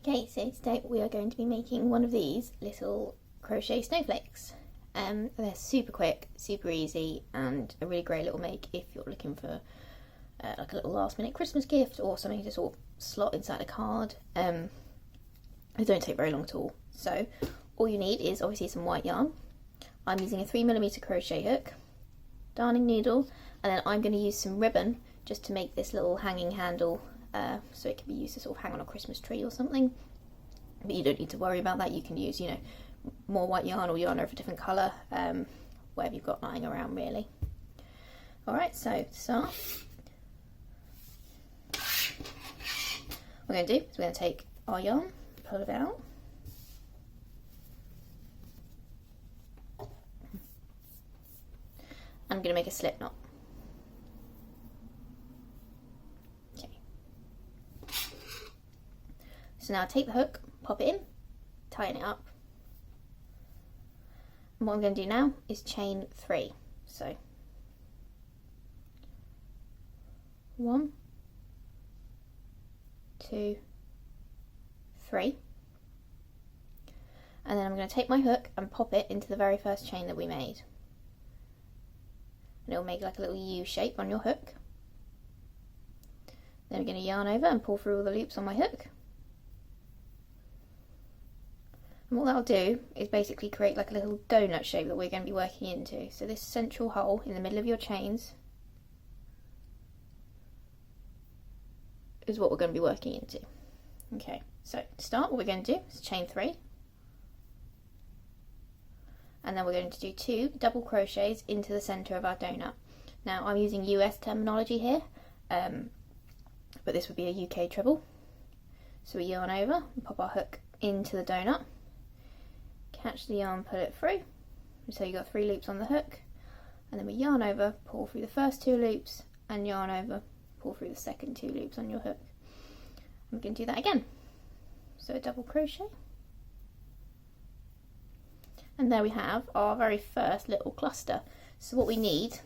Okay, so today we are going to be making one of these little crochet snowflakes. They're super quick, super easy, and a really great little make if you're looking for like a little last minute Christmas gift or something to sort of slot inside a card. They don't take very long at all. So all you need is obviously some white yarn. I'm using a 3mm crochet hook, darning needle, and then I'm going to use some ribbon just to make this little hanging handle so it can be used to sort of hang on a Christmas tree or something. But you don't need to worry about that. You can use, you know, more white yarn or yarn of a different colour, whatever you've got lying around really. Alright, so to start, what we're going to do is we're going to take our yarn, pull it out, I'm going to make a slip knot. Okay. So now take the hook, pop it in, tighten it up. And what I'm going to do now is chain 3. So 1, 2, 3. And then I'm going to take my hook and pop it into the very first chain that we made. And it will make like a little U shape on your hook. Then we're going to yarn over and pull through all the loops on my hook. And what that'll do is basically create like a little donut shape that we're going to be working into. So this central hole in the middle of your chains is what we're going to be working into. Okay, so to start, what we're going to do is chain 3. And then we're going to do 2 double crochets into the centre of our donut. Now I'm using US terminology here, but this would be a UK treble. So we yarn over and pop our hook into the donut, catch the yarn, pull it through, so you've got 3 loops on the hook, and then we yarn over, pull through the first 2 loops, and yarn over, pull through the second 2 loops on your hook. And we're going to do that again. So a double crochet. And there we have our very first little cluster. So what we need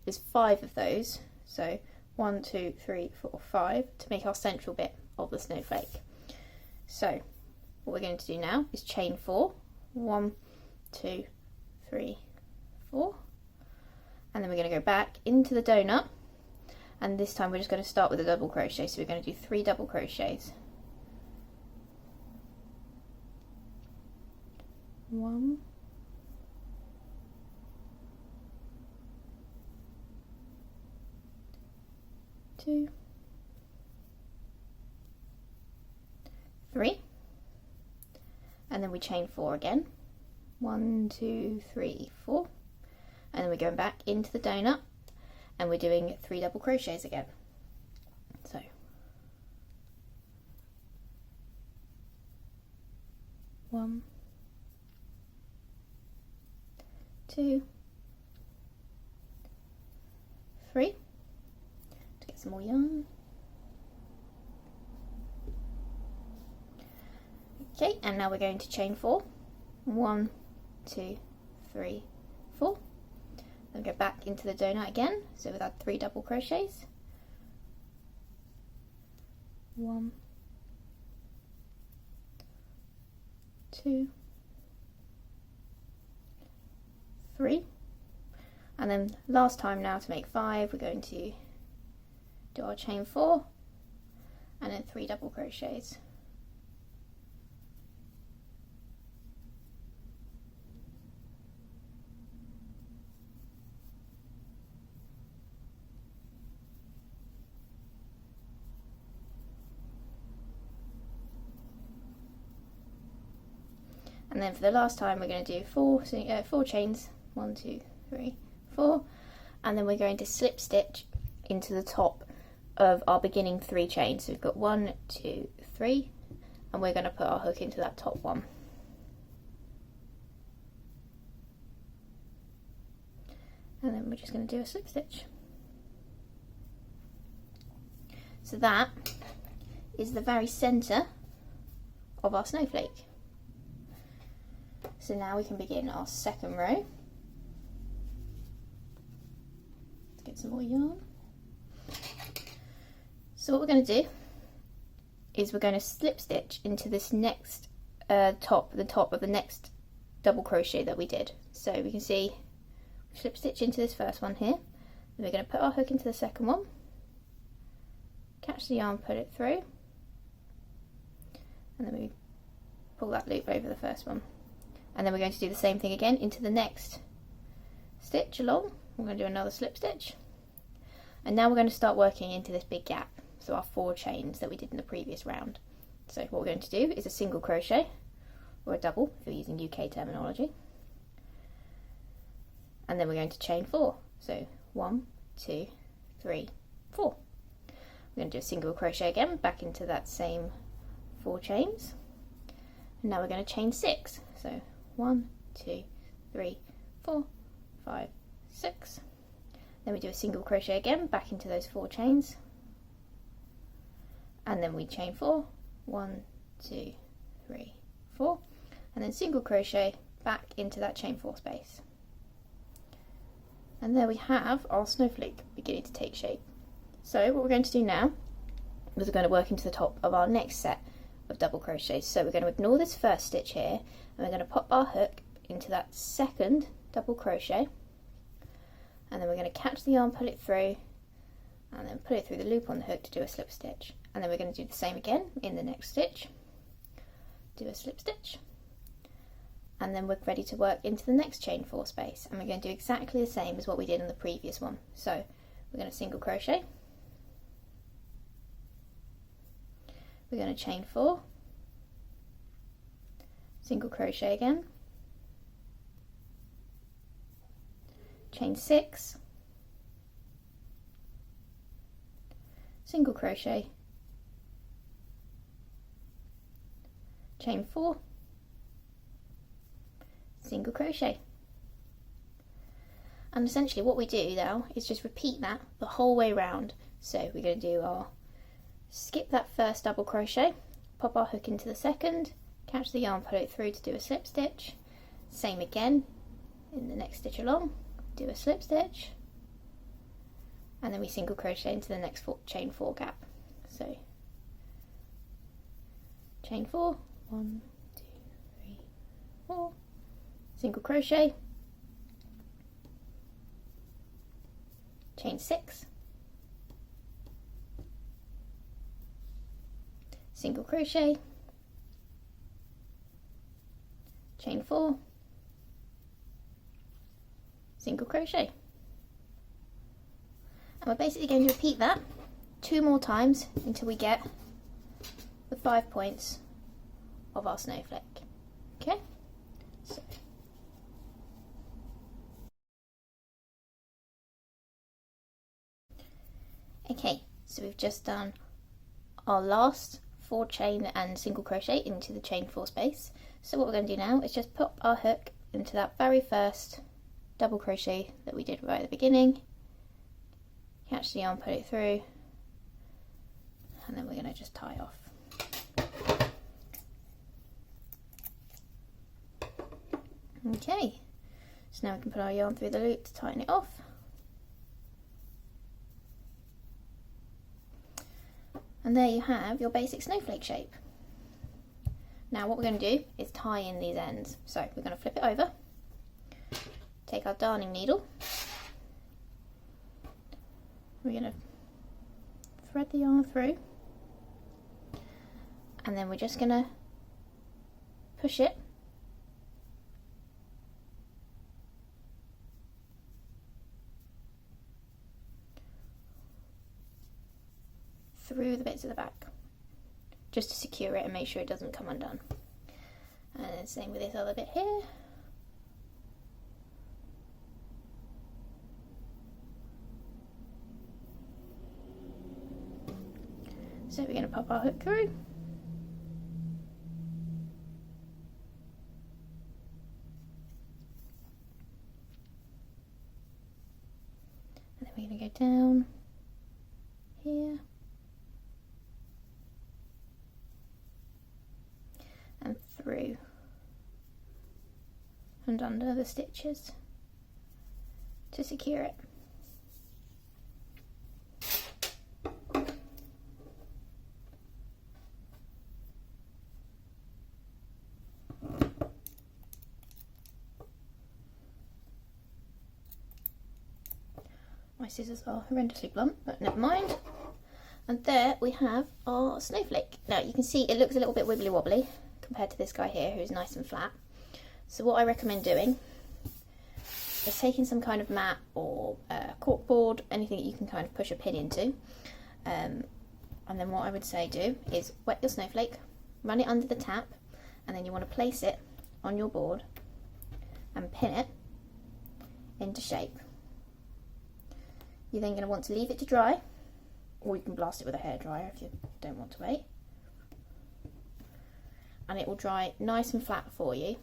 is 5 of those. So 1, 2, 3, 4, 5 to make our central bit of the snowflake. So what we're going to do now is chain 4. 1, 2, 3, 4. And then we're going to go back into the donut. And this time we're just going to start with a double crochet. So we're going to do 3 double crochets. 1, 2, 3, and then we chain 4 again. 1, 2, 3, 4, and then we're going back into the donut and we're doing 3 double crochets again. So 1, 2, 3, to get some more yarn. Okay, and now we're going to chain 4. 1, 2, 3, 4. Then go back into the donut again, so we've had 3 double crochets. 1, 2, 3, and then last time now to make 5 we're going to do our chain 4 and then 3 double crochets. And then for the last time we're going to do 4 chains, 1, 2, 3, 4, and then we're going to slip stitch into the top of our beginning 3 chains. So we've got 1, 2, 3, and we're going to put our hook into that top one. And then we're just going to do a slip stitch. So that is the very centre of our snowflake. So now we can begin our second row. Let's get some more yarn. So what we're going to do is we're going to slip stitch into this next the top of the next double crochet that we did. So we can see slip stitch into this first one here, then we're going to put our hook into the second one, catch the yarn, put it through, and then we pull that loop over the first one, and then we're going to do the same thing again into the next stitch along. We're going to do another slip stitch, and now we're going to start working into this big gap, so our 4 chains that we did in the previous round. So what we're going to do is a single crochet, or a double if you're using UK terminology, and then we're going to chain 4. So 1, 2, 3, 4. We're going to do a single crochet again back into that same 4 chains, and now we're going to chain 6. So 1, 2, 3, 4, 5, 6. Then we do a single crochet again back into those 4 chains, and then we chain 4. 1, 2, 3, 4, and then single crochet back into that chain 4 space. And there we have our snowflake beginning to take shape. So what we're going to do now is we're going to work into the top of our next set of double crochets. So we're going to ignore this first stitch here, and we're going to pop our hook into that second double crochet, and then we're going to catch the yarn, put it through, and then put it through the loop on the hook to do a slip stitch. And then we're going to do the same again in the next stitch, do a slip stitch, and then we're ready to work into the next chain 4 space, and we're going to do exactly the same as what we did in the previous one. So we're going to single crochet, we're going to chain 4, single crochet again, chain 6, single crochet, chain 4, single crochet. And essentially what we do now is just repeat that the whole way round. So we're going to do our skip that first double crochet, pop our hook into the second, catch the yarn, put it through to do a slip stitch, same again in the next stitch along, do a slip stitch, and then we single crochet into the next chain 4 gap. So chain 4, 1, 2, 3, 4, single crochet, chain 6, single crochet, chain 4, single crochet. And we're basically going to repeat that 2 more times until we get the 5 points of our snowflake. Okay, so we've just done our last 4 chain and single crochet into the chain 4 space. So what we're going to do now is just pop our hook into that very first double crochet that we did right at the beginning, catch the yarn, put it through, and then we're going to just tie off. Okay, so now we can put our yarn through the loop to tighten it off. And there you have your basic snowflake shape. Now what we're going to do is tie in these ends. So we're going to flip it over, take our darning needle, we're going to thread the yarn through, and then we're just going to push it through the bits at the back, just to secure it and make sure it doesn't come undone. And then same with this other bit here. So we're going to pop our hook through. And then we're going to go down here and through and under the stitches to secure it. My scissors are horrendously blunt, but never mind. And there we have our snowflake. Now you can see it looks a little bit wibbly wobbly compared to this guy here who's nice and flat. So what I recommend doing is taking some kind of mat or corkboard, anything that you can kind of push a pin into. And then what I would say do is wet your snowflake, run it under the tap, and then you want to place it on your board and pin it into shape. You're then going to want to leave it to dry, or you can blast it with a hairdryer if you don't want to wait. And it will dry nice and flat for you,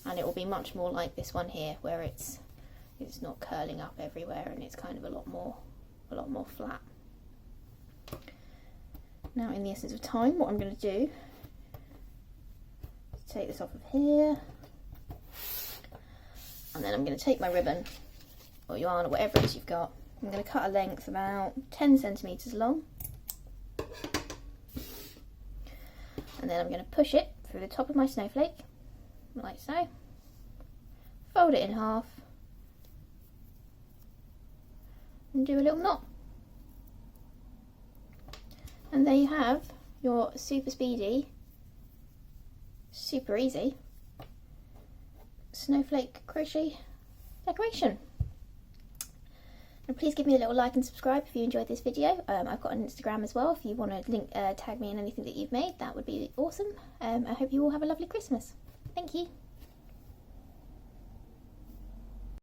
and it will be much more like this one here, where it's not curling up everywhere and it's kind of a lot more flat. Now, in the essence of time, what I'm going to do is take this off of here, and then I'm going to take my ribbon or yarn or whatever it is you've got. I'm going to cut a length about 10 centimetres long, and then I'm going to push it through the top of my snowflake, like so, fold it in half, and do a little knot. And there you have your super speedy, super easy snowflake crochet decoration. And please give me a little like and subscribe if you enjoyed this video. I've got an Instagram as well. If you want to tag me in anything that you've made, that would be awesome. I hope you all have a lovely Christmas. Thank you.